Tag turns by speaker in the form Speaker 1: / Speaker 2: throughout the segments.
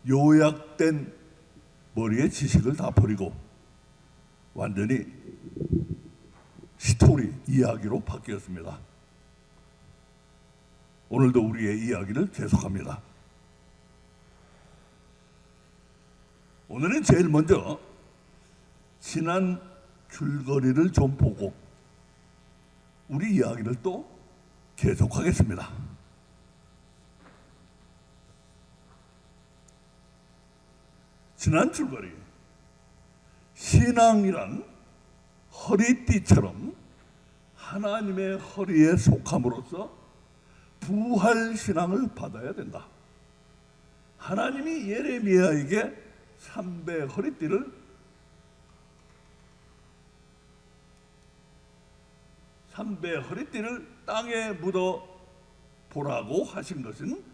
Speaker 1: 요약된 머리의 지식을 다 버리고 완전히 스토리, 이야기로 바뀌었습니다. 오늘도 우리의 이야기를 계속합니다. 오늘은 제일 먼저 지난 줄거리를 좀 보고 우리 이야기를 또 계속하겠습니다. 지난 줄거리, 신앙이란 허리띠처럼 하나님의 허리에 속함으로써 부활신앙을 받아야 된다. 하나님이 예레미야에게 삼배 허리띠를 땅에 묻어 보라고 하신 것은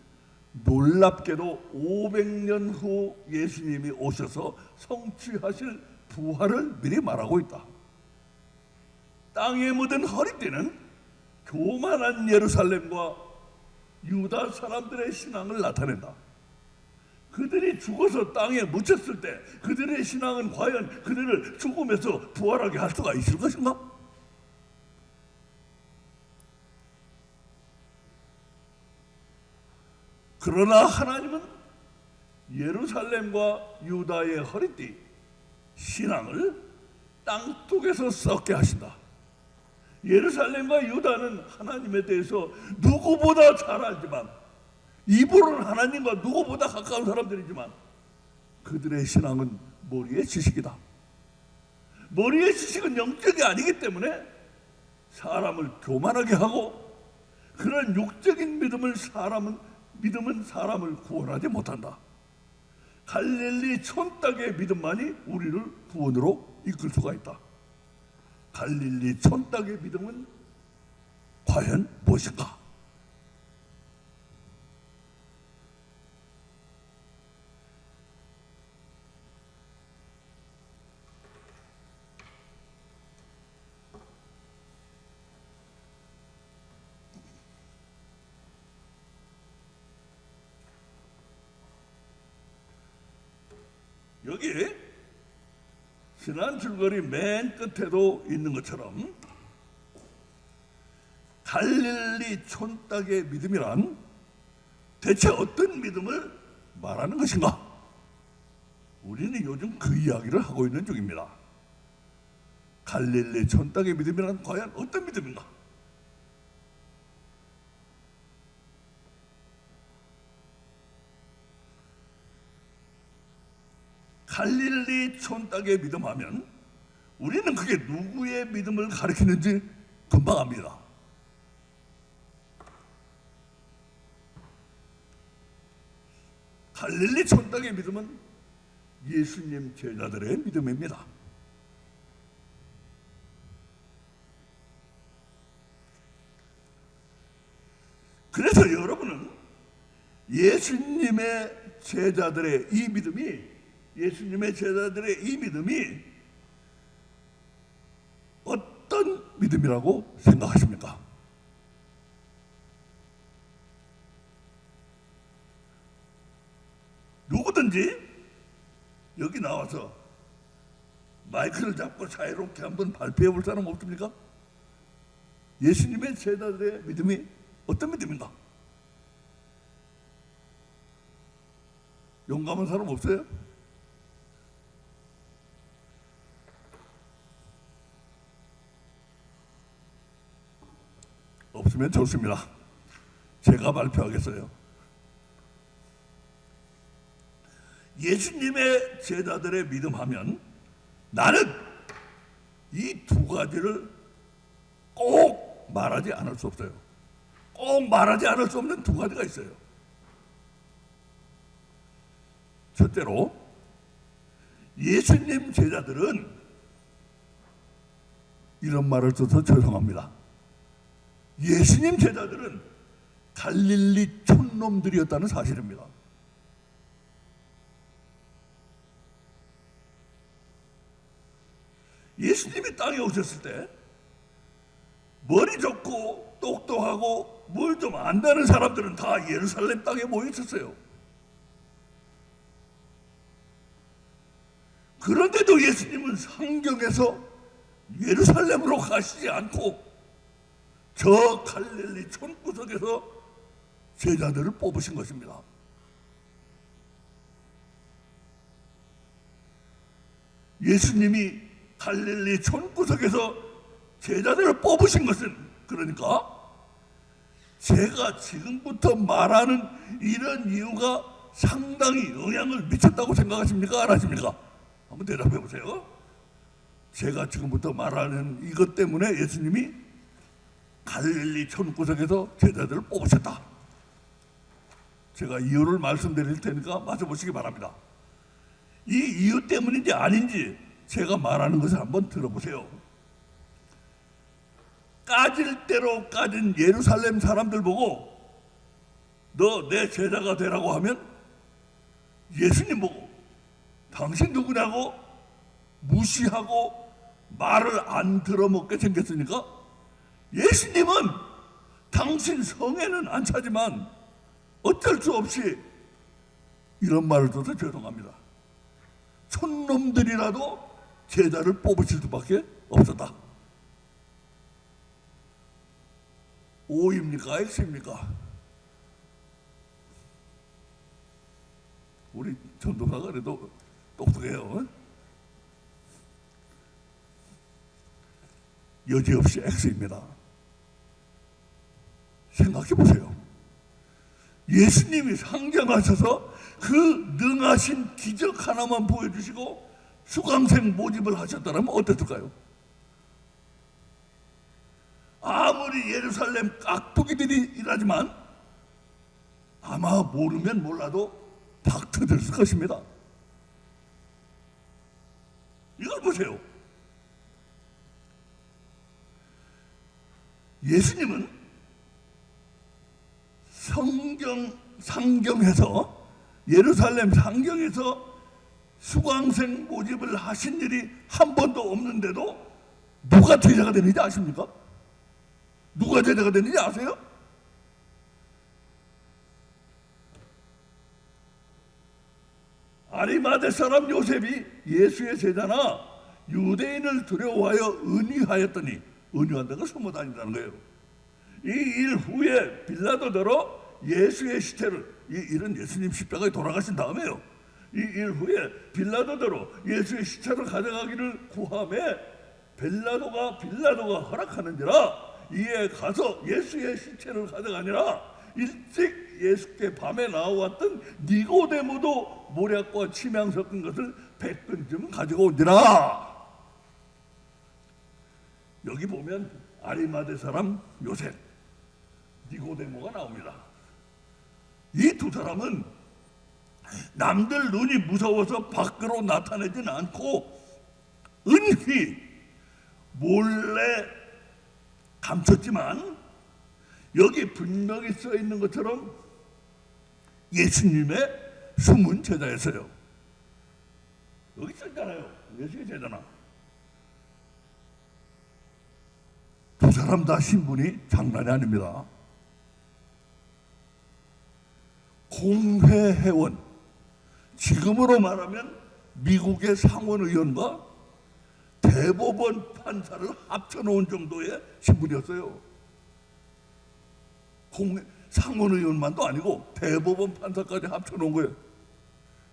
Speaker 1: 놀랍게도 500년 후 예수님이 오셔서 성취하실 부활을 미리 말하고 있다. 땅에 묻은 허리띠는 교만한 예루살렘과 유다 사람들의 신앙을 나타낸다. 그들이 죽어서 땅에 묻혔을 때 그들의 신앙은 과연 그들을 죽음에서 부활하게 할 수가 있을 것인가? 그러나 하나님은 예루살렘과 유다의 허리띠 신앙을 땅속에서 썩게 하신다. 예루살렘과 유다는 하나님에 대해서 누구보다 잘 알지만, 입으로는 하나님과 누구보다 가까운 사람들이지만 그들의 신앙은 머리의 지식이다. 머리의 지식은 영적이 아니기 때문에 사람을 교만하게 하고, 그런 육적인 믿음은 사람을 구원하지 못한다. 갈릴리 촌딱의 믿음만이 우리를 구원으로 이끌 수가 있다. 갈릴리 촌딱의 믿음은 과연 무엇인가? 여기 지난 줄거리 맨 끝에도 있는 것처럼 갈릴리 촌딱의 믿음이란 대체 어떤 믿음을 말하는 것인가? 우리는 요즘 그 이야기를 하고 있는 중입니다. 갈릴리 촌딱의 믿음이란 과연 어떤 믿음인가? 갈릴리 촌딱의 믿음하면 우리는 그게 누구의 믿음을 가리키는지 금방 압니다. 갈릴리 촌딱의 믿음은 예수님 제자들의 믿음입니다. 그래서 여러분은 예수님의 제자들의 이 믿음이 어떤 믿음이라고 생각하십니까? 누구든지 여기 나와서 마이크를 잡고 자유롭게 한번 발표해 볼 사람 없습니까? 예수님의 제자들의 믿음이 어떤 믿음인가? 용감한 사람 없어요? 없으면 좋습니다. 제가 발표하겠어요. 예수님의 제자들의 믿음하면 나는 이 두 가지를 꼭 말하지 않을 수 없어요. 꼭 말하지 않을 수 없는 두 가지가 있어요. 첫째로, 예수님 제자들은 이런 말을 써서 죄송합니다. 예수님 제자들은 갈릴리 촌놈들이었다는 사실입니다. 예수님이 땅에 오셨을 때 머리 좋고 똑똑하고 뭘 좀 안다는 사람들은 다 예루살렘 땅에 모여 있었어요. 그런데도 예수님은 성경에서 예루살렘으로 가시지 않고 저 갈릴리 촌구석에서 제자들을 뽑으신 것입니다. 예수님이 갈릴리 촌구석에서 제자들을 뽑으신 것은, 그러니까 제가 지금부터 말하는 이런 이유가 상당히 영향을 미쳤다고 생각하십니까? 안 하십니까? 한번 대답해 보세요. 제가 지금부터 말하는 이것 때문에 예수님이 갈릴리 촌구석에서 제자들을 뽑으셨다. 제가 이유를 말씀드릴 테니까 맞춰보시기 바랍니다. 이 이유 때문인지 아닌지 제가 말하는 것을 한번 들어보세요. 까질 대로 까진 예루살렘 사람들 보고 너 내 제자가 되라고 하면 예수님 보고 당신 누구냐고 무시하고 말을 안 들어먹게 생겼으니까 예수님은 당신 성에는 안 차지만 어쩔 수 없이 이런 말을 들어서 죄송합니다. 촌놈들이라도 제자를 뽑으실 수밖에 없었다. O입니까? X입니까? 우리 전도사가 그래도 똑똑해요. 여지없이 X입니다. 생각해 보세요. 예수님이 상경하셔서 그 능하신 기적 하나만 보여주시고 수강생 모집을 하셨다면 어땠을까요? 아무리 예루살렘 깍두기들이 일하지만 아마 모르면 몰라도 박터졌을 것입니다. 이걸 보세요. 예수님은 상경에서 예루살렘 상경에서 수강생 모집을 하신 일이 한 번도 없는데도 누가 제자가 되는지 아십니까? 누가 제자가 되는지 아세요? 아리마대 사람 요셉이 예수의 제자나 유대인을 두려워하여 은유하였더니, 은유한다는 건 숨어 다닌다는 거예요. 이 일 후에 빌라도더러 예수의 시체를, 이 일은 예수님 십자가에 돌아가신 다음에요. 이 일 후에 빌라도더러 예수의 시체를 가져가기를 구하매 빌라도가 허락하는지라 이에 가서 예수의 시체를 가져가니라. 일찍 예수께 밤에 나왔던 니고데모도 모략과 침향 섞은 것을 100근쯤 가지고 오니라. 여기 보면 아리마대 사람 요셉, 니고데모가 나옵니다. 이 두 사람은 남들 눈이 무서워서 밖으로 나타내진 않고 은히 몰래 감췄지만 여기 분명히 써 있는 것처럼 예수님의 숨은 제자였어요. 여기 써 있잖아요. 예수의 제자나. 두 사람 다 신분이 장난이 아닙니다. 공회회원, 지금으로 말하면 미국의 상원의원과 대법원 판사를 합쳐놓은 정도의 신분이었어요. 상원의원만도 아니고 대법원 판사까지 합쳐놓은 거예요.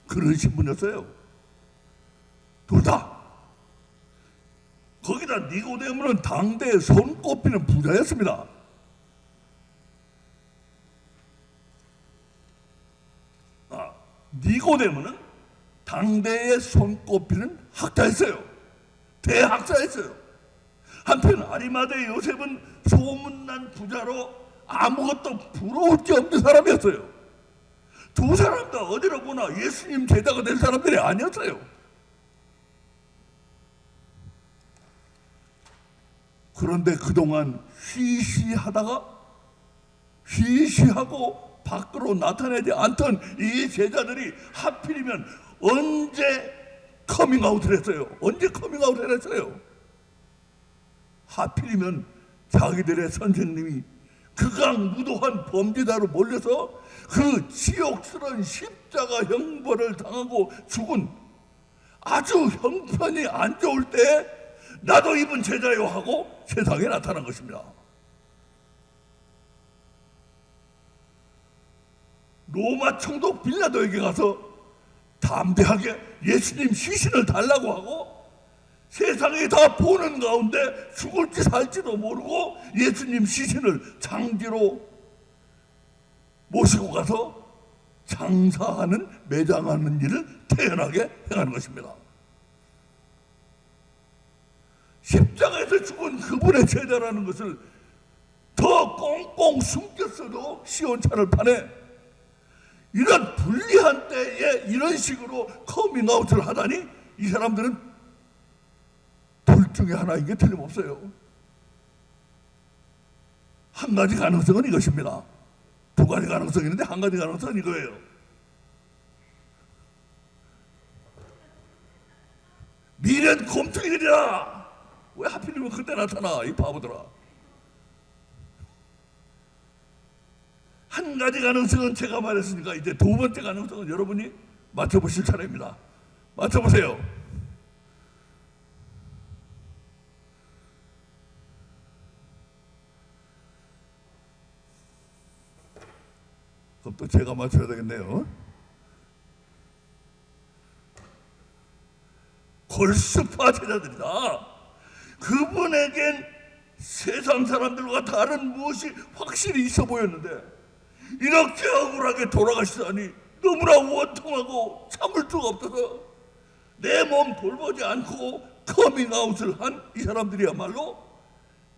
Speaker 1: 그런 신분이었어요. 둘 다. 거기다 니고데모는 당대에 손꼽히는 부자였습니다. 니고데모는 당대에 손꼽히는 학자였어요. 대학자였어요. 한편 아리마대 요셉은 소문난 부자로 아무것도 부러울 게 없는 사람이었어요. 두 사람 다 어디로 보나 예수님 제자가 된 사람들이 아니었어요. 그런데 그동안 쉬쉬하고 밖으로 나타내지 않던 이 제자들이 하필이면 언제 커밍아웃을 했어요? 언제 커밍아웃을 했어요? 하필이면 자기들의 선생님이 극악무도한 범죄자로 몰려서 그 지옥스러운 십자가 형벌을 당하고 죽은 아주 형편이 안 좋을 때 나도 이분 제자요 하고 세상에 나타난 것입니다. 로마 총독 빌라도에게 가서 담대하게 예수님 시신을 달라고 하고 세상에 다 보는 가운데 죽을지 살지도 모르고 예수님 시신을 장지로 모시고 가서 장사하는, 매장하는 일을 태연하게 행하는 것입니다. 십자가에서 죽은 그분의 제자라는 것을 더 꽁꽁 숨겼어도 시온찮을 판에 이런 불리한 때에 이런 식으로 커밍아웃을 하다니 이 사람들은 둘 중에 하나인 게 틀림없어요. 한 가지 가능성은 이것입니다. 두 가지 가능성이 있는데 한 가지 가능성은 이거예요. 미련 곰퉁이들이라 왜 하필이면 그때 나타나 이 바보들아. 한 가지 가능성은 제가 말했으니까 이제 두 번째 가능성은 여러분이 맞춰보실 차례입니다. 맞춰보세요. 그럼 또 제가 맞춰야 되겠네요. 골수파 제자들이다. 그분에겐 세상 사람들과 다른 무엇이 확실히 있어 보였는데 이렇게 억울하게 돌아가시다니 너무나 원통하고 참을 수가 없어서 내 몸 돌보지 않고 커밍아웃을 한 이 사람들이야말로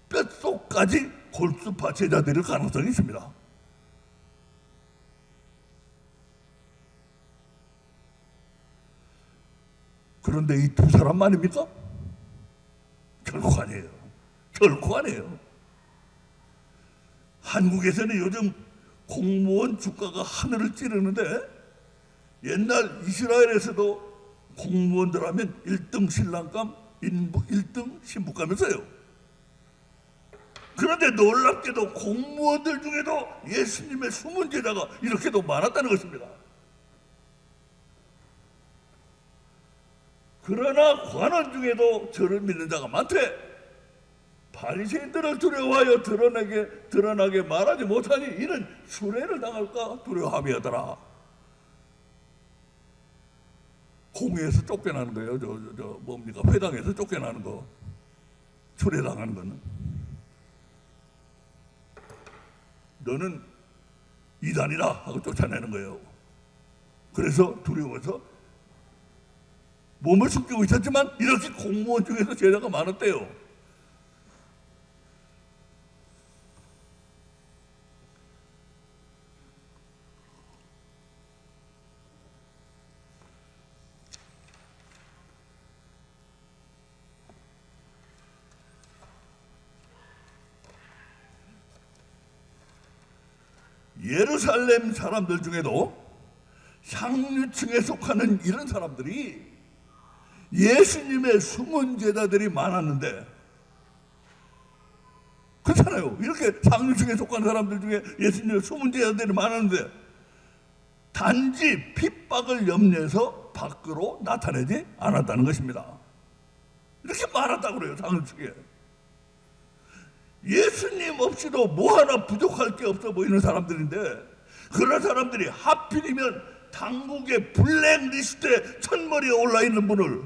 Speaker 1: 뼛속까지 골수파 제자들일 가능성이 있습니다. 그런데 이 두 사람만입니까? 결코 아니에요. 결코 아니에요. 한국에서는 요즘 공무원 주가가 하늘을 찌르는데 옛날 이스라엘에서도 공무원들 하면 1등 신랑감, 1등 신부감이었어요. 그런데 놀랍게도 공무원들 중에도 예수님의 숨은 제자가 이렇게도 많았다는 것입니다. 그러나 관원 중에도 저를 믿는 자가 많대. 바리새인들을 두려워하여 드러나게 말하지 못하니 이는 수레를 당할까 두려워함이었더라. 공회에서 쫓겨나는 거예요. 뭡니까? 회당에서 쫓겨나는 거. 수레당하는 거는. 너는 이단이라 하고 쫓아내는 거예요. 그래서 두려워서 몸을 숨기고 있었지만 이렇게 공무원 중에서 제자가 많았대요. 예루살렘 사람들 중에도 상류층에 속하는 이런 사람들이 예수님의 숨은 제자들이 많았는데, 그렇잖아요. 이렇게 상류층에 속한 사람들 중에 예수님의 숨은 제자들이 많았는데 단지 핍박을 염려해서 밖으로 나타내지 않았다는 것입니다. 이렇게 많았다고 그래요. 상류층에. 예수님 없이도 뭐 하나 부족할 게 없어 보이는 사람들인데 그런 사람들이 하필이면 당국의 블랙리스트에 첫머리에 올라있는 분을,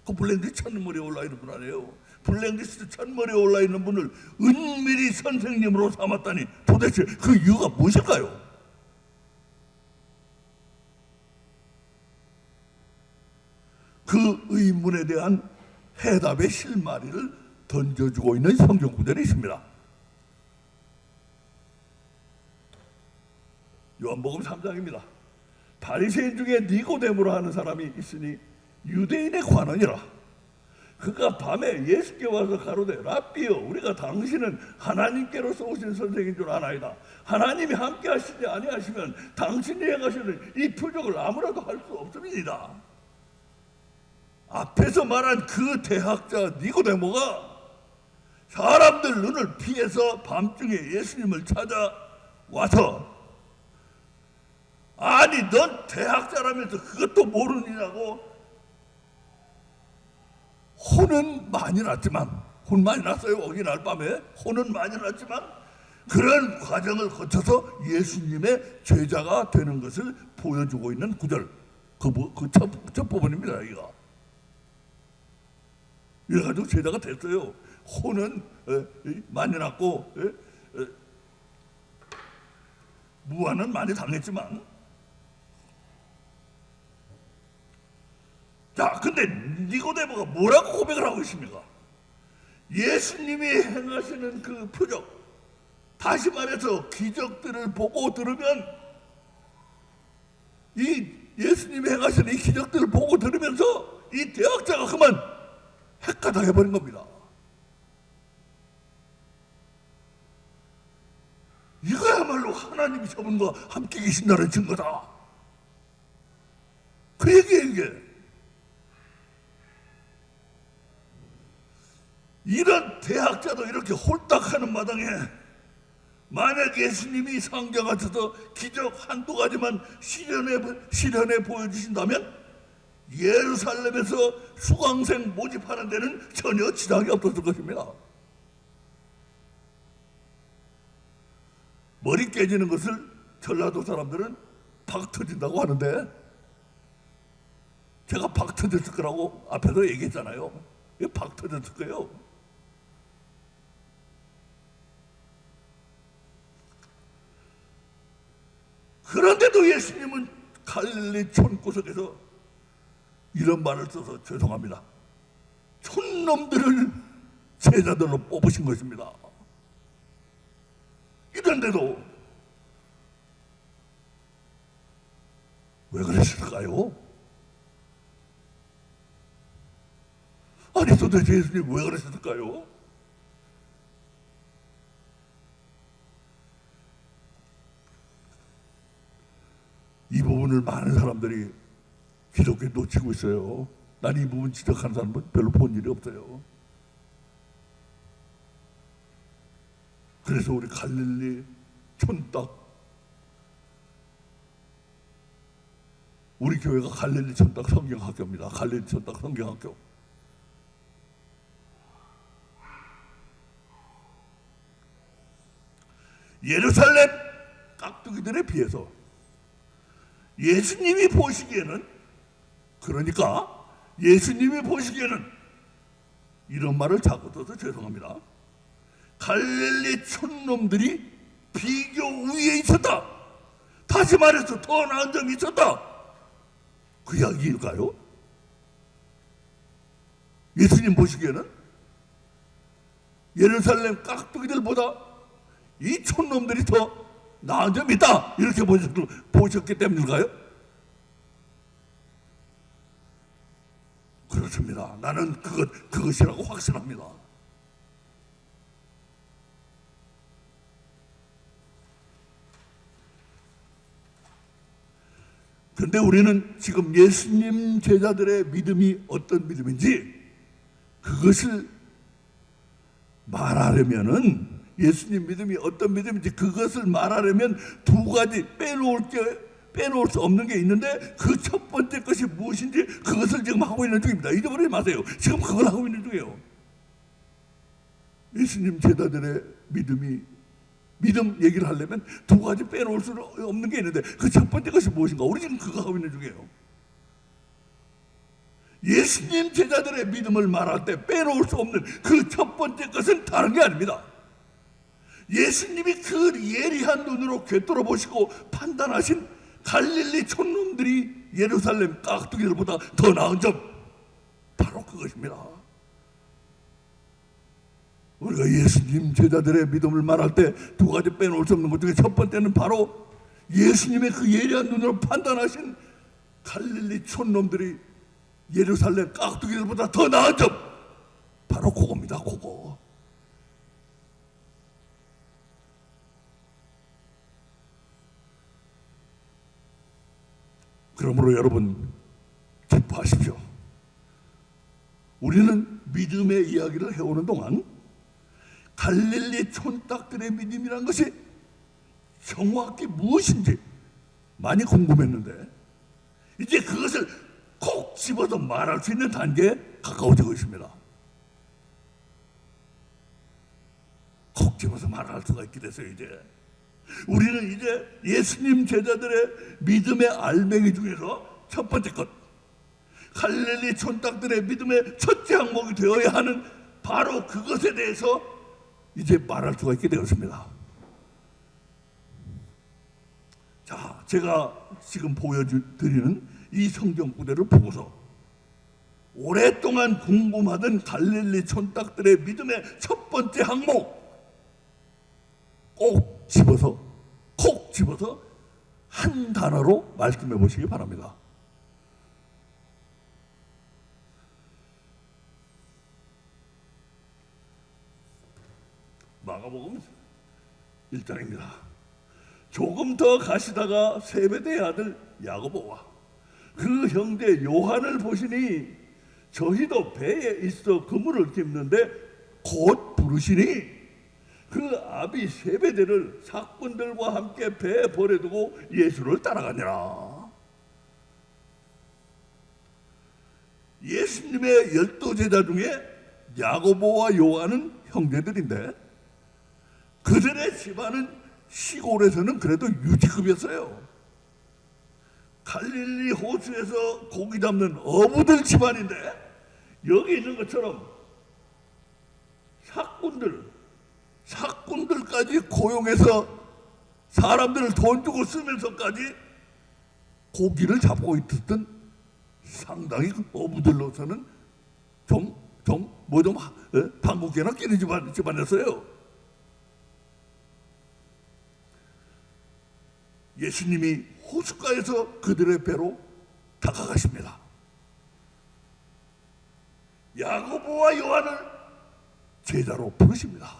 Speaker 1: 그 블랙리스트 첫머리에 올라있는 분 아니에요. 블랙리스트 첫머리에 올라있는 분을 은밀히 선생님으로 삼았다니 도대체 그 이유가 무엇일까요? 그 의문에 대한 해답의 실마리를 던져주고 있는 성경 구절이 있습니다. 요한복음 3장입니다. 바리새인 중에 니고데모라 하는 사람이 있으니 유대인의 관원이라. 그가 밤에 예수께 와서 가로되 랍비여, 우리가 당신은 하나님께로서 오신 선생인 줄 아나이다. 하나님이 함께 하시지 아니하시면 당신이 행하시는 이 표적을 아무라도 할 수 없음이니이다. 앞에서 말한 그 대학자 니고데모가 사람들 눈을 피해서 밤중에 예수님을 찾아와서 아니 넌 대학자라면서 그것도 모르느냐고 혼은 많이 났지만, 혼 많이 났어요. 어린날 밤에 혼은 많이 났지만 그런 과정을 거쳐서 예수님의 제자가 되는 것을 보여주고 있는 구절, 첫 부분입니다. 이거 이래가지고 제자가 됐어요. 혼은 많이 났고 무한은 많이 당했지만, 자, 근데 니고데모가 뭐라고 고백을 하고 있습니까? 예수님이 행하시는 그 표적, 다시 말해서 기적들을 보고 들으면, 이 예수님이 행하시는 이 기적들을 보고 들으면서 이 대학자가 그만 헷가닥해버린 겁니다. 이거야말로 하나님이 저분과 함께 계신다는 증거다. 그 얘기예요, 이게. 이런 대학자도 이렇게 홀딱하는 마당에 만약 예수님이 성경하셔서 기적 한두 가지만 실현해 보여주신다면 예루살렘에서 수강생 모집하는 데는 전혀 지장이 없었을 것입니다. 머리 깨지는 것을 전라도 사람들은 박 터진다고 하는데, 제가 박 터졌을 거라고 앞에서 얘기했잖아요. 이게 박 터졌을 거예요. 그런데도 예수님은 갈릴리 촌구석에서 이런 말을 써서 죄송합니다, 촌놈들을 제자들로 뽑으신 것입니다. 이런데도 왜 그랬을까요? 아니 도대체 예수님 왜 그랬을까요? 이 부분을 많은 사람들이 기독교에 놓치고 있어요. 난 이 부분 지적하는 사람은 별로 본 일이 없어요. 그래서 우리 갈릴리 촌딱, 우리 교회가 갈릴리 촌딱 성경학교입니다. 갈릴리 촌딱 성경학교. 예루살렘 깍두기들에 비해서 예수님이 보시기에는, 그러니까 예수님이 보시기에는, 이런 말을 자꾸 써서 죄송합니다, 갈릴리 촌놈들이 비교 우위에 있었다, 다시 말해서 더 나은 점이 있었다, 그 이야기일까요? 예수님 보시기에는 예루살렘 깍두기들보다 이 촌놈들이 더 나은 점이 있다, 이렇게 보셨기 때문일까요? 그렇습니다. 나는 그것이라고 확신합니다. 그런데 우리는 지금 예수님 제자들의 믿음이 어떤 믿음인지 그것을 말하려면은, 예수님 믿음이 어떤 믿음인지 그것을 말하려면 두 가지 빼놓을 수 없는 게 있는데, 그 첫 번째 것이 무엇인지 그것을 지금 하고 있는 중입니다. 잊어버리지 마세요. 지금 그걸 하고 있는 중이에요. 예수님 제자들의 믿음 얘기를 하려면 두 가지 빼놓을 수 없는 게 있는데, 그 첫 번째 것이 무엇인가? 우리 지금 그거 하고 있는 중이에요. 예수님 제자들의 믿음을 말할 때 빼놓을 수 없는 그 첫 번째 것은 다른 게 아닙니다. 예수님이 그 예리한 눈으로 꿰뚫어 보시고 판단하신 갈릴리 촌놈들이 예루살렘 깍두기들보다 더 나은 점, 바로 그것입니다. 우리가 예수님 제자들의 믿음을 말할 때 두 가지 빼놓을 수 없는 것 중에 첫 번째는 바로 예수님의 그 예리한 눈으로 판단하신 갈릴리 촌놈들이 예루살렘 깍두기들보다 더 나은 점, 바로 그겁니다. 그거. 그러므로 여러분 기뻐하십시오. 우리는 믿음의 이야기를 해오는 동안 갈릴리 촌딱들의 믿음이란 것이 정확히 무엇인지 많이 궁금했는데, 이제 그것을 콕 집어서 말할 수 있는 단계에 가까워지고 있습니다. 콕 집어서 말할 수가 있게 됐어요. 이제 우리는 이제 예수님 제자들의 믿음의 알맹이 중에서 첫 번째 것, 갈릴리 촌딱들의 믿음의 첫째 항목이 되어야 하는 바로 그것에 대해서 이제 말할 수가 있게 되었습니다. 자, 제가 지금 보여드리는 이 성경 구절을 보고서 오랫동안 궁금하던 갈릴리 촌딱들의 믿음의 첫 번째 항목 꼭 집어서 한 단어로 말씀해 보시기 바랍니다. 마가복음 1장입니다. 조금 더 가시다가 세베대의 아들 야고보와 그 형제 요한을 보시니 저희도 배에 있어 그물을 깁는데 곧 부르시니 그 아비 세베대를 사꾼들과 함께 배에 버려두고 예수를 따라가니라. 예수님의 12제자 중에 야고보와 요한은 형제들인데 그들의 집안은 시골에서는 그래도 유지급이었어요. 갈릴리 호수에서 고기 잡는 어부들 집안인데 여기 있는 것처럼 사꾼들까지 고용해서 사람들을 돈 주고 쓰면서까지 고기를 잡고 있었던 상당히 어부들로서는 당국계나 끼는 집안이었어요. 예수님이 호숫가에서 그들의 배로 다가가십니다. 야고보와 요한을 제자로 부르십니다.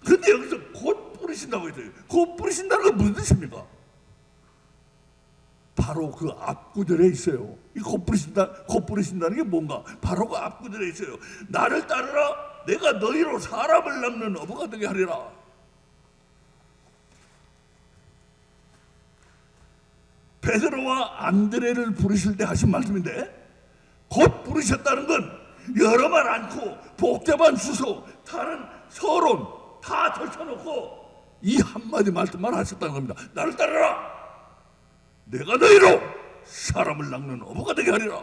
Speaker 1: 그런데 여기서 곧 부르신다고 했어요. 곧 부르신다는 건 무슨 뜻입니까? 바로 그 앞구절에 있어요. 이 곧 부르신다는 게 뭔가? 바로 그 앞구절에 있어요. 나를 따르라. 내가 너희로 사람을 낚는 어부가 되게 하리라. 베드로와 안드레를 부르실 때 하신 말씀인데 곧 부르셨다는 건 여러 말 않고 복잡한 수소, 다른 서론 다 젖혀놓고 이 한마디 말씀만 하셨다는 겁니다. 나를 따르라. 내가 너희로 사람을 낚는 어부가 되게 하리라.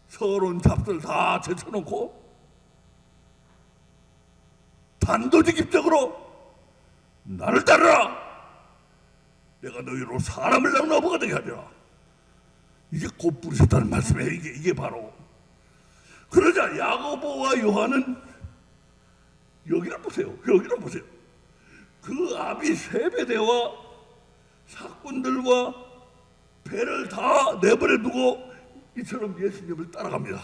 Speaker 1: 서론 잡들 다 제쳐놓고 단도직입적으로 나를 따르라. 내가 너희로 사람을 낚는 어부가 되게 하리라. 이게 곧 부르셨다는 말씀이에요. 이게 바로. 그러자 야고보와 요한은 여기를 보세요. 그 아비 세베대와 사꾼들과 배를 다 내버려 두고 이처럼 예수님을 따라갑니다.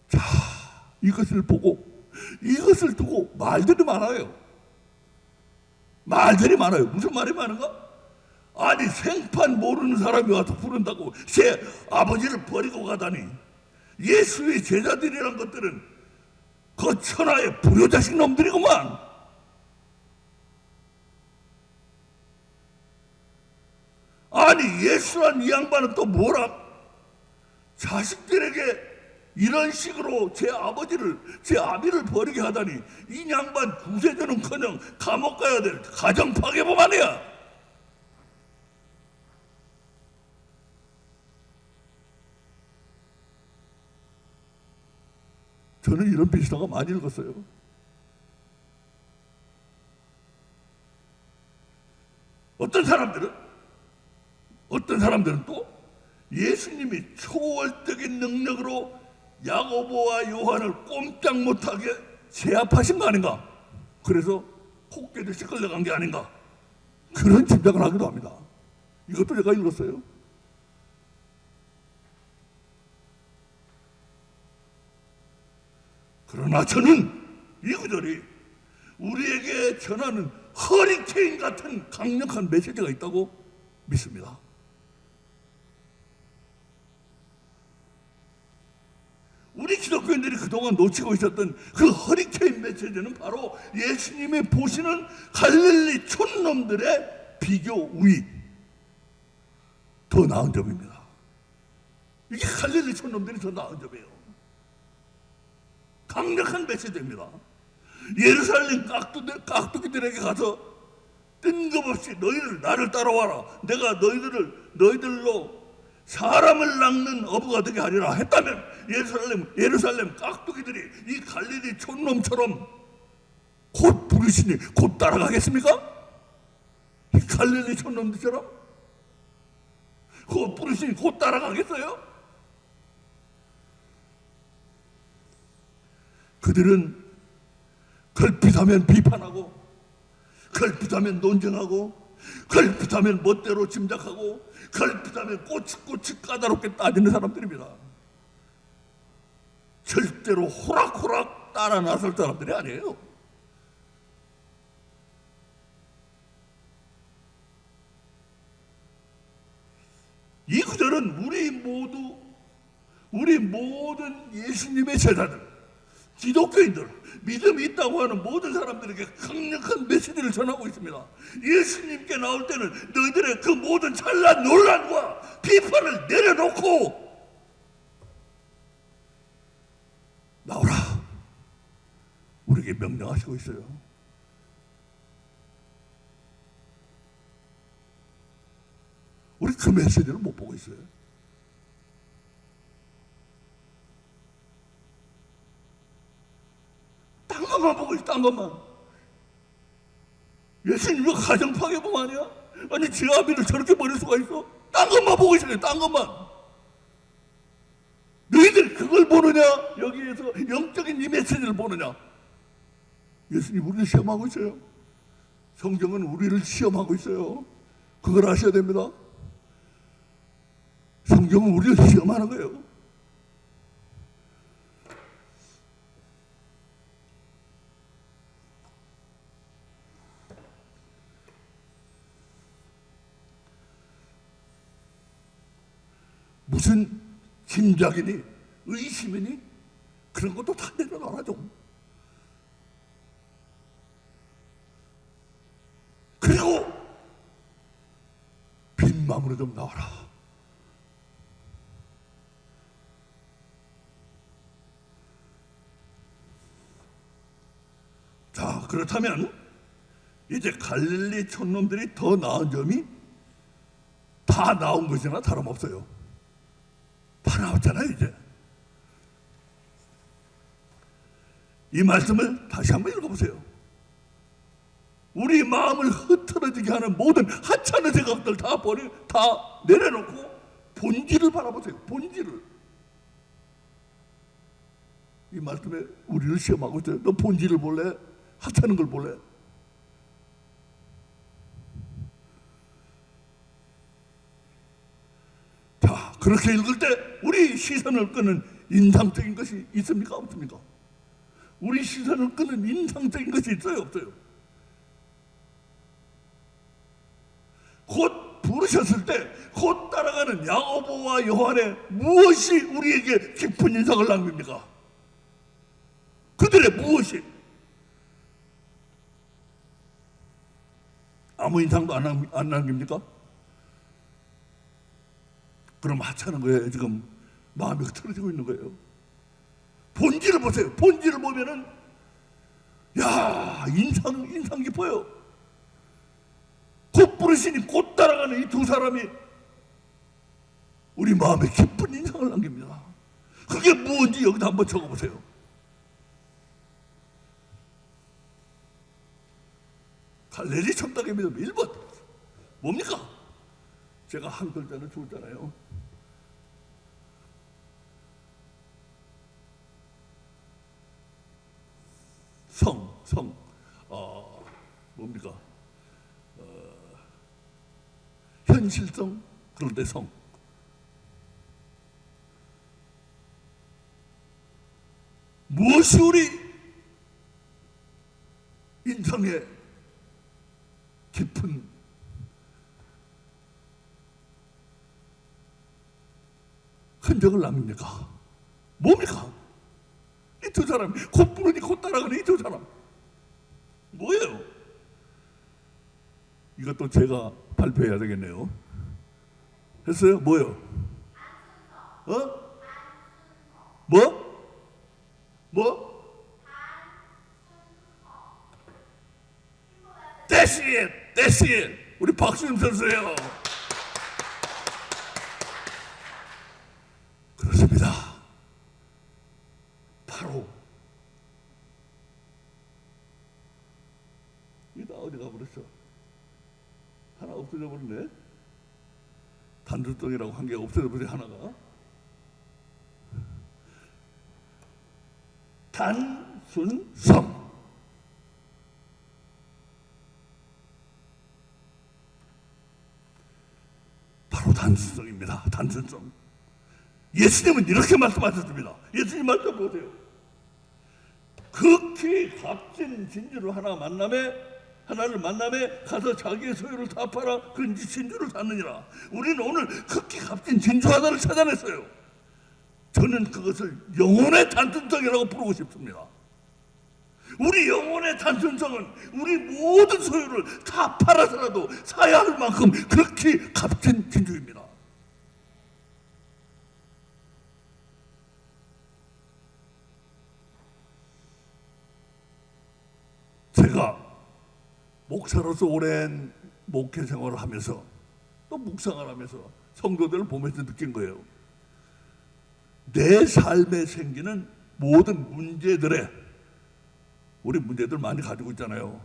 Speaker 1: 자, 이것을 두고 말들이 많아요. 무슨 말이 많은가? 아니, 생판 모르는 사람이 와서 부른다고 제 아버지를 버리고 가다니. 예수의 제자들이란 것들은 그 천하의 불효자식 놈들이구만. 아니, 예수란 이 양반은 또 뭐라? 자식들에게 이런 식으로 제 아비를 버리게 하다니. 이 양반 구세주는커녕 감옥 가야 될 가정 파괴범 아니야. 저는 이런 비슷한 거 많이 읽었어요. 어떤 사람들은 또 예수님이 초월적인 능력으로 야고보와 요한을 꼼짝 못하게 제압하신 거 아닌가? 그래서 콧개듯이 끌려간 게 아닌가? 그런 짐작을 하기도 합니다. 이것도 제가 읽었어요. 그러나 저는 이 구절이 우리에게 전하는 허리케인 같은 강력한 메시지가 있다고 믿습니다. 우리 기독교인들이 그 그동안 놓치고 있었던 그 허리케인 메시지는 바로 예수님이 보시는 갈릴리 촌놈들의 비교 우위, 더 나은 점입니다. 이게 갈릴리 촌놈들이 더 나은 점이에요. 강력한 메시지입니다. 예루살렘 깍두기들에게 가서 뜬금없이 너희들 나를 따라와라, 내가 너희들로 사람을 낚는 어부가 되게 하리라 했다면 예루살렘 깍두기들이 이 갈릴리 촌놈처럼 곧 부르시니 곧 따라가겠습니까? 이 갈릴리 촌놈들처럼 곧 부르시니 곧 따라가겠어요? 그들은 걸핏하면 비판하고, 걸핏하면 논쟁하고, 걸핏하면 멋대로 짐작하고, 걸핏하면 꼬치꼬치 까다롭게 따지는 사람들입니다. 절대로 호락호락 따라 나설 사람들이 아니에요. 이 구절은 우리 모든 예수님의 제자들, 기독교인들, 믿음이 있다고 하는 모든 사람들에게 강력한 메시지를 전하고 있습니다. 예수님께 나올 때는 너희들의 그 모든 찬란 논란과 비판을 내려놓고 나오라, 우리에게 명령하시고 있어요. 우리 그 메시지를 못 보고 있어요. 딴 것만 보고 있어, 딴 것만. 예수님 이거 가정 파괴범 아니야? 아니 제 아비를 저렇게 버릴 수가 있어? 딴 것만 보고 있어요, 딴 것만. 너희들 그걸 보느냐? 여기에서 영적인 이 메시지를 보느냐? 예수님 우리를 시험하고 있어요. 성경은 우리를 시험하고 있어요. 그걸 아셔야 됩니다. 성경은 우리를 시험하는 거예요. 무슨 짐작이니 의심이니 그런 것도 다 내려놔라 좀. 그리고 빈 마음으로 좀 나와라. 자, 그렇다면 이제 갈릴리 촌놈들이 더 나은 점이 다 나온 것이나 다름없어요. 다 나왔잖아요. 이제 이 말씀을 다시 한번 읽어보세요. 우리 마음을 흐트러지게 하는 모든 하찮은 생각들 다 내려놓고 본질을 바라보세요. 본질을. 이 말씀에 우리를 시험하고 있어요. 너 본질을 볼래? 하찮은 걸 볼래? 자, 그렇게 읽을 때 우리 시선을 끄는 인상적인 것이 있습니까? 없습니까? 우리 시선을 끄는 인상적인 것이 있어요? 없어요? 곧 부르셨을 때 곧 따라가는 야고보와 요한의 무엇이 우리에게 깊은 인상을 남깁니까? 그들의 무엇이? 아무 인상도 안 남깁니까? 그럼 하찮은 거예요. 지금 마음이 흐트러지고 있는 거예요. 본질을 보세요. 본질을 보면은 야, 인상 깊어요. 곧 부르시니 곧 따라가는 이 두 사람이 우리 마음에 깊은 인상을 남깁니다. 그게 무엇인지 여기다 한번 적어보세요. 갈릴리 촌땅의 믿음 1번 뭡니까? 제가 한 글자를 줬잖아요. 뭡니까? 현실성, 그럴 때 성. 무엇이 우리 인성에 깊은 흔적을 남깁니까? 뭡니까? 이 두 사람, 곧 부르니 곧 따라가는 이 두 사람 뭐예요? 이것도 제가 발표해야 되겠네요. 했어요? 뭐요? 어? 뭐? 뭐? 대시에 우리 박수임 선수예요. 그렇습니다. 바로 이다 어디 가버렸어? 하나 없어져 버렸네. 단두덩이라고 한 게 없어져 버려 하나가. 단순성. 바로 단순성입니다. 단순성. 예수님은 이렇게 말씀하셨습니다. 예수님 말씀 보세요. 극히 값진 진주를 하나를 만남에 가서 자기의 소유를 다 팔아 그 진주를 샀느니라. 우리는 오늘 극히 값진 진주 하나를 찾아냈어요. 저는 그것을 영혼의 단순성이라고 부르고 싶습니다. 우리 영혼의 단순성은 우리 모든 소유를 다 팔아서라도 사야 할 만큼 극히 값진 진주입니다. 제가 목사로서 오랜 목회 생활을 하면서 또 묵상을 하면서 성도들을 보면서 느낀 거예요. 내 삶에 생기는 모든 문제들에, 우리 문제들 많이 가지고 있잖아요.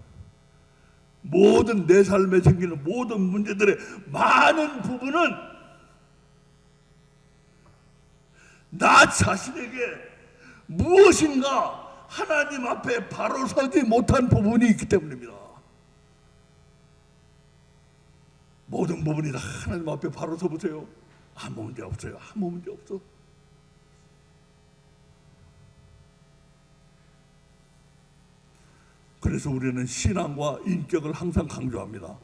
Speaker 1: 모든 내 삶에 생기는 모든 문제들의 많은 부분은 나 자신에게 무엇인가 하나님 앞에 바로 서지 못한 부분이 있기 때문입니다. 모든 부분이 다 하나님 앞에 바로 서보세요. 아무 문제 없어요. 아무 문제 없어. 그래서 우리는 신앙과 인격을 항상 강조합니다.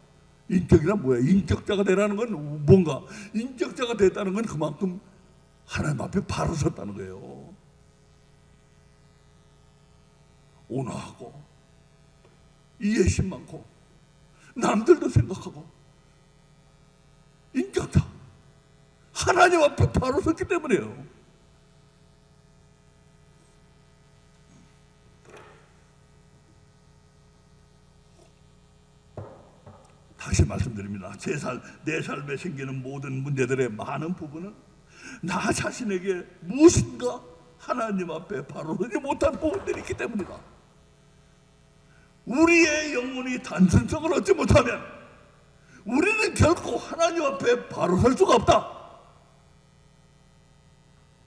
Speaker 1: 인격이란 뭐야? 인격자가 되라는 건 뭔가? 인격자가 됐다는 건 그만큼 하나님 앞에 바로 섰다는 거예요. 온화하고 이해심 많고 남들도 생각하고 인격자, 하나님 앞에 바로 섰기 때문이에요. 다시 말씀드립니다. 내 삶에 생기는 모든 문제들의 많은 부분은 나 자신에게 무엇인가 하나님 앞에 바로 서지 못한 부분들이 있기 때문이다. 우리의 영혼이 단순성을 얻지 못하면 우리는 결코 하나님 앞에 바로 설 수가 없다.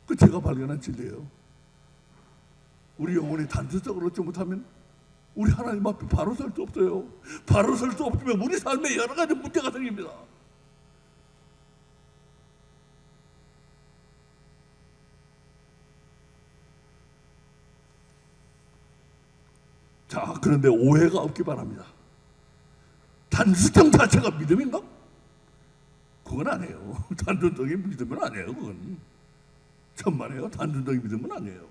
Speaker 1: 그 제가 발견한 진리예요. 우리 영혼이 단순성을 얻지 못하면 우리 하나님 앞에 바로 설 수 없어요. 바로 설 수 없으면 우리 삶에 여러 가지 문제가 생깁니다. 자, 그런데 오해가 없기 바랍니다. 단순성 자체가 믿음인가? 그건 아니에요. 단순성이 믿음은 아니에요. 그건 천만에요. 단순성이 믿음은 아니에요.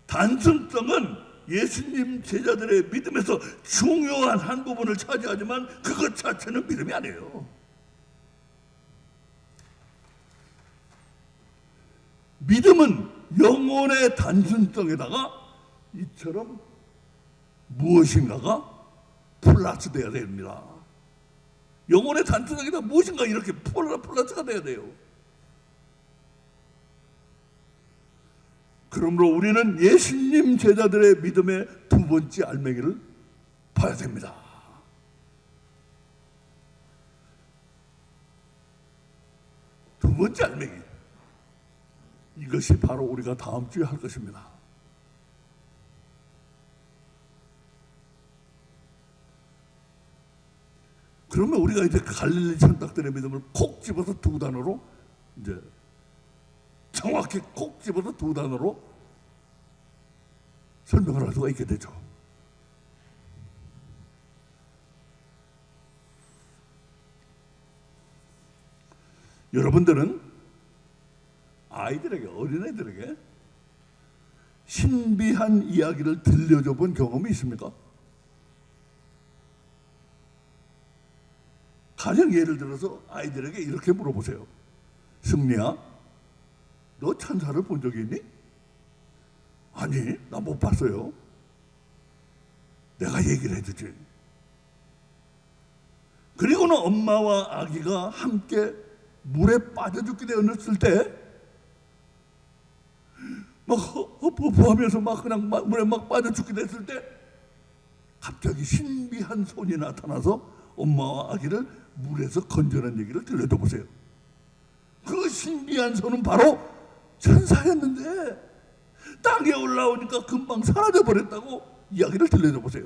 Speaker 1: 단순성은 예수님 제자들의 믿음에서 중요한 한 부분을 차지하지만 그것 자체는 믿음이 아니에요. 믿음은 영혼의 단순성에다가 이처럼 무엇인가가 플러스 돼야 됩니다. 영혼의 단순성에다 무엇인가 이렇게 플러스가 돼야 돼요. 그러므로 우리는 예수님 제자들의 믿음의 두 번째 알맹이를 봐야 됩니다. 두 번째 알맹이, 이것이 바로 우리가 다음 주에 할 것입니다. 그러면 우리가 이제 갈릴리 천탁들의 믿음을 콕 집어서 두 단어로, 이제 정확히 콕 집어서 두 단어로 설명을 할 수가 있게 되죠. 여러분들은 아이들에게, 어린애들에게 신비한 이야기를 들려줘 본 경험이 있습니까? 가령 예를 들어서 아이들에게 이렇게 물어보세요. 승리야, 너 천사를 본 적이 있니? 아니, 나 못 봤어요. 내가 얘기를 해주지. 그리고는 엄마와 아기가 함께 물에 빠져 죽게 되었을 때 막 허허허하면서 막 그냥 물에 막 빠져 죽게 됐을 때 갑자기 신비한 손이 나타나서 엄마와 아기를 물에서 건져낸 얘기를 들려줘 보세요. 그 신비한 손은 바로 천사였는데 땅에 올라오니까 금방 사라져 버렸다고 이야기를 들려줘 보세요.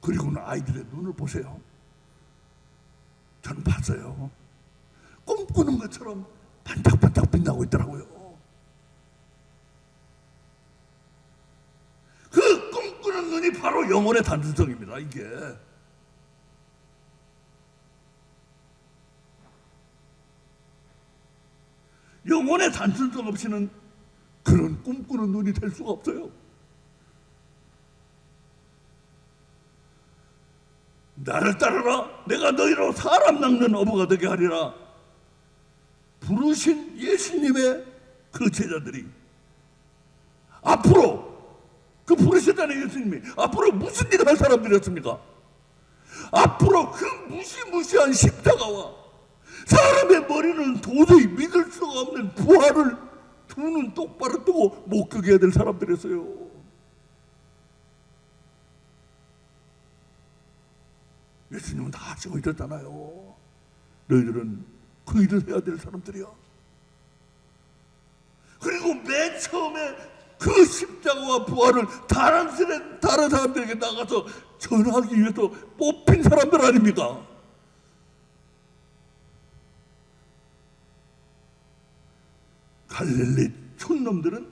Speaker 1: 그리고는 아이들의 눈을 보세요. 저는 봤어요. 꿈꾸는 것처럼 반짝반짝 빛나고 있더라고요. 그 꿈꾸는 눈이 바로 영혼의 단순성입니다. 이게 영혼의 단순성 없이는 그런 꿈꾸는 눈이 될 수가 없어요. 나를 따르라, 내가 너희로 사람 낚는 어부가 되게 하리라. 부르신 예수님의 그 제자들이 앞으로 그 부르셨다는 예수님이 앞으로 무슨 일을 할 사람들이었습니까? 앞으로 그 무시무시한 십자가와 사람의 머리는 도저히 믿을 수가 없는 부활을 두 눈 똑바로 뜨고 목격해야 될 사람들이었어요. 예수님은 다 하시고 있었잖아요. 너희들은 그 일을 해야 될 사람들이야. 그리고 맨 처음에 그 십자가와 부활을 다른 사람들에게 나가서 전하기 위해서 뽑힌 사람들 아닙니까? 갈릴리 촌놈들은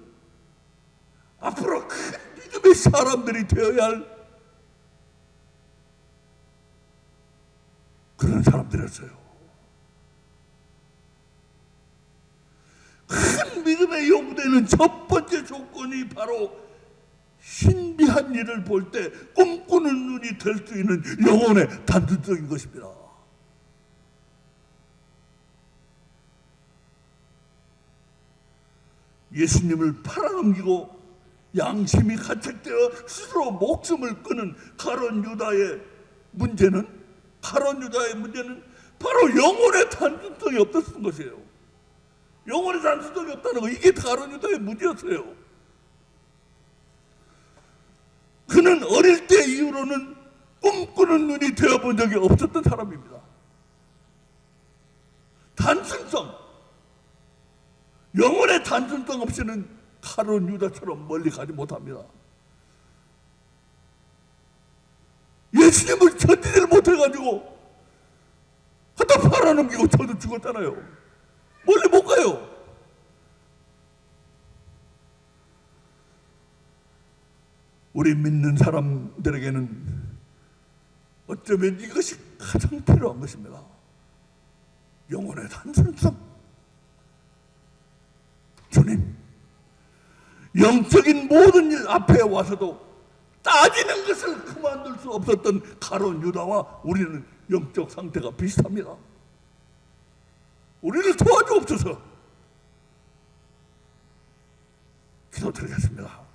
Speaker 1: 앞으로 큰 믿음의 사람들이 되어야 할 그런 사람들이었어요. 큰 믿음의 요구되는 첫 번째 조건이 바로 신비한 일을 볼 때 꿈꾸는 눈이 될 수 있는 영혼의 단순성인 것입니다. 예수님을 팔아넘기고 양심이 가책되어 스스로 목숨을 끊은 가룟 유다의 문제는 바로 영혼의 단순성이 없었던 것이에요. 영혼의 단순성이 없다는 거, 이게 가룟 유다의 문제였어요. 그는 어릴 때 이후로는 꿈꾸는 눈이 되어본 적이 없었던 사람입니다. 단순성, 영혼의 단순성 없이는 가룟 유다처럼 멀리 가지 못합니다. 예수님을 견디지를 못해가지고 갖다 팔아넘기고 저도 죽었잖아요. 멀리 못 가요. 우리 믿는 사람들에게는 어쩌면 이것이 가장 필요한 것입니다. 영혼의 단순성. 주님, 영적인 모든 일 앞에 와서도 따지는 것을 그만둘 수 없었던 가룟 유다와 우리는 영적 상태가 비슷합니다. 우리를 도와주옵소서. 기도드리겠습니다.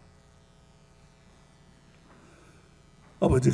Speaker 1: 아버지